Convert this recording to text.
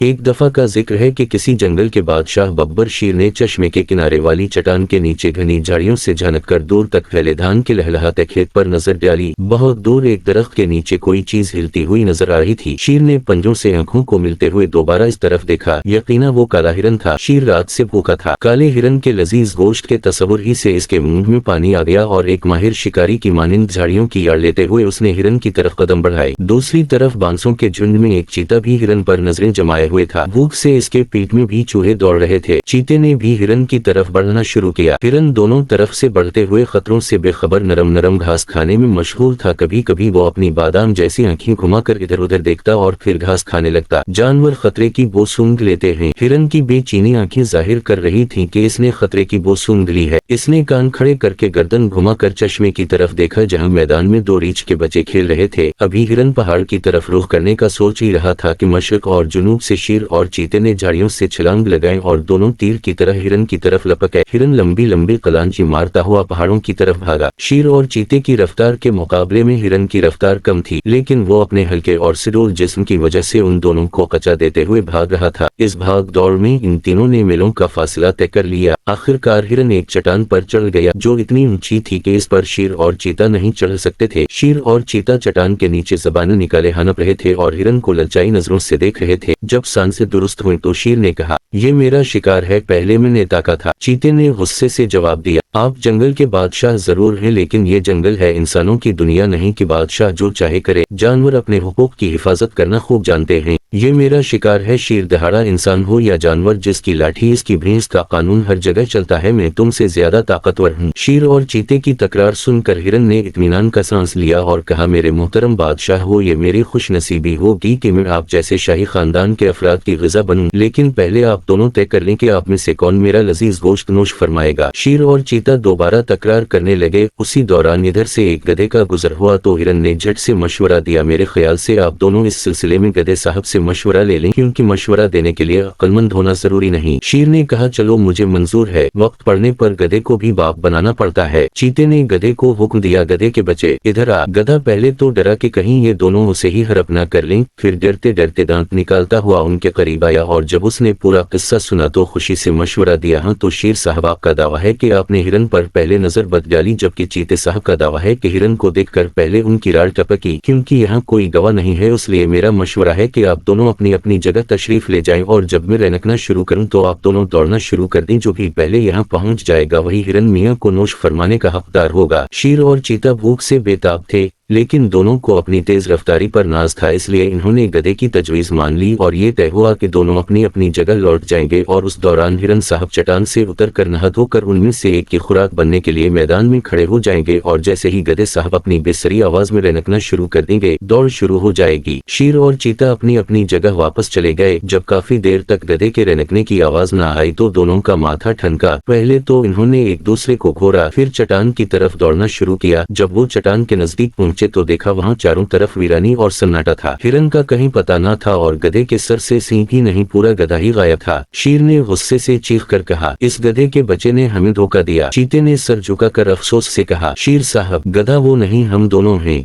एक दफा का जिक्र है कि किसी जंगल के बादशाह बब्बर शेर ने चश्मे के किनारे वाली चट्टान के नीचे घनी झाड़ियों से झांक कर दूर तक फैले धान के लहलहाते खेत पर नजर डाली। बहुत दूर एक दरख्त के नीचे कोई चीज हिलती हुई नजर आ रही थी। शेर ने पंजों से आंखों को मिलते हुए दोबारा इस तरफ देखा। यकीना वो काला हिरन था। शेर रात से भूखा था। काले हिरन के लजीज गोश्त के तस्वुर ही से इसके मुंह में पानी आ गया और एक माहिर शिकारी की मानिंद झाड़ियों की आड़ लेते हुए उसने हिरन की तरफ कदम बढ़ाए। दूसरी तरफ बांसों के झुंड में एक चीता भी हिरन पर नजरें जमाए हुए था। भूख से इसके पेट में भी चूहे दौड़ रहे थे। चीते ने भी हिरन की तरफ बढ़ना शुरू किया। हिरन दोनों तरफ से बढ़ते हुए खतरों से बेखबर नरम नरम घास खाने में मशगूल था। कभी कभी वो अपनी बादाम जैसी आंखें घुमाकर इधर उधर देखता और फिर घास खाने लगता। जानवर खतरे की बो सूंघ लेते हैं। हिरन की बेचैनी आंखें जाहिर कर रही थीं कि इसने खतरे की बो सूंघ ली है। इसने कान खड़े करके गर्दन घुमाकर चश्मे की तरफ देखा जहां मैदान में दो रीछ के बच्चे खेल रहे थे। अभी हिरन पहाड़ की तरफ रुख करने का सोच ही रहा था कि मशरक और जुनूब से शेर और चीते ने झाड़ियों से छलांग लगाई और दोनों तीर की तरह हिरन की तरफ लपके। हिरन लंबी लंबी कलांची मारता हुआ पहाड़ों की तरफ भागा। शेर और चीते की रफ्तार के मुकाबले में हिरन की रफ्तार कम थी, लेकिन वो अपने हल्के और सुडौल जिस्म की वजह से उन दोनों को कचा देते हुए भाग रहा था। इस भाग दौड़ में इन तीनों ने मीलों का फासला तय कर लिया। आखिरकार हिरन एक चट्टान पर चढ़ गया जो इतनी ऊंची थी कि इस पर शेर और चीता नहीं चढ़ सकते थे। शेर और चीता चट्टान के नीचे ज़बानें निकाले हनप रहे थे और हिरन को ललचाई नजरों से देख रहे थे। जब सांसें दुरुस्त हुई तो शेर ने कहा, ये मेरा शिकार है, पहले मैंने ताका था। चीते ने गुस्से से जवाब दिया, आप जंगल के बादशाह जरूर हैं, लेकिन ये जंगल है, इंसानों की दुनिया नहीं कि बादशाह जो चाहे करे। जानवर अपने हुकूक की हिफाजत करना खूब जानते हैं। ये मेरा शिकार है, शेर दहाड़ा इंसान हो या जानवर, जिसकी लाठी इसकी भैंस का कानून हर जगह चलता है। मैं तुमसे ज्यादा ताकतवर हूँ। शेर और चीते की तकरार सुनकर हिरन ने इत्मीनान का सांस लिया और कहा, मेरे मोहतरम बादशाह हो, ये मेरी खुशनसीबी होगी कि मैं आप जैसे शाही खानदान के अफराद की ग़िज़ा बनूं, लेकिन पहले आप दोनों तय कर लें कि आप में से कौन मेरा लजीज गोश्त नोश फरमाएगा। शेर और चीता दोबारा तकरार करने लगे। उसी दौरान इधर से एक गधे का गुजर हुआ तो हिरन ने झट से मशवरा दिया, मेरे ख्याल से आप दोनों इस सिलसिले में गधे साहब से मशवरा ले लें, क्योंकि मशवरा देने के लिए अक्लमंद होना जरूरी नहीं। शेर ने कहा, चलो मुझे मंजूर है, वक्त पड़ने पर गधे को भी बाप बनाना पड़ता है। चीते ने गधे को हुक्म दिया, गधे के बच्चे इधर आ। गधा पहले तो डरा कि कहीं ये दोनों उसे ही हड़प न कर लें, फिर डरते डरते दांत निकालता हुआ उनके करीब आया और जब उसने पूरा किस्सा सुना तो खुशी से मशवरा दिया, हाँ तो शेर साहब आपका दावा है कि आपने हिरन पर पहले नजर बद डाली, जबकि चीते साहब का दावा है कि हिरन को देखकर पहले उनकी राड़ टपकी। क्योंकि यहाँ कोई गवाह नहीं है, इसलिए मेरा मशवरा है कि आप दोनों अपनी अपनी जगह तशरीफ ले जाएं और जब मैं रनकना शुरू करूं तो आप दोनों दौड़ना शुरू कर दें। जो भी पहले यहाँ पहुंच जाएगा वही हिरन मियाँ को नोश फरमाने का हकदार होगा। शेर और चीता भूख से बेताब थे, लेकिन दोनों को अपनी तेज रफ्तारी पर नाज था, इसलिए इन्होंने गधे की तजवीज मान ली और ये तय हुआ कि दोनों अपनी अपनी जगह लौट जाएंगे। और उस दौरान हिरन साहब चट्टान से उतर कर नहा धोकर उनमें से एक की खुराक बनने के लिए मैदान में खड़े हो जाएंगे और जैसे ही गधे साहब अपनी बेसरी आवाज में रनकना शुरू कर देंगे, दौड़ शुरू हो जाएगी। शेर और चीता अपनी अपनी जगह वापस चले गए। जब काफी देर तक गधे के रनकने की आवाज न आई तो दोनों का माथा ठनका। पहले तो इन्होंने एक दूसरे को घोरा, फिर चट्टान की तरफ दौड़ना शुरू किया। जब वो चट्टान के नजदीक पहुंचे तो देखा वहां चारों तरफ वीरानी और सन्नाटा था। हिरन का कहीं पता न था और गधे के सर से सींग ही नहीं, पूरा गधा ही गायब था। शेर ने गुस्से से चीख कर कहा, इस गधे के बच्चे ने हमें धोखा दिया। चीते ने सर झुकाकर अफसोस से कहा, शेर साहब गधा वो नहीं, हम दोनों हैं।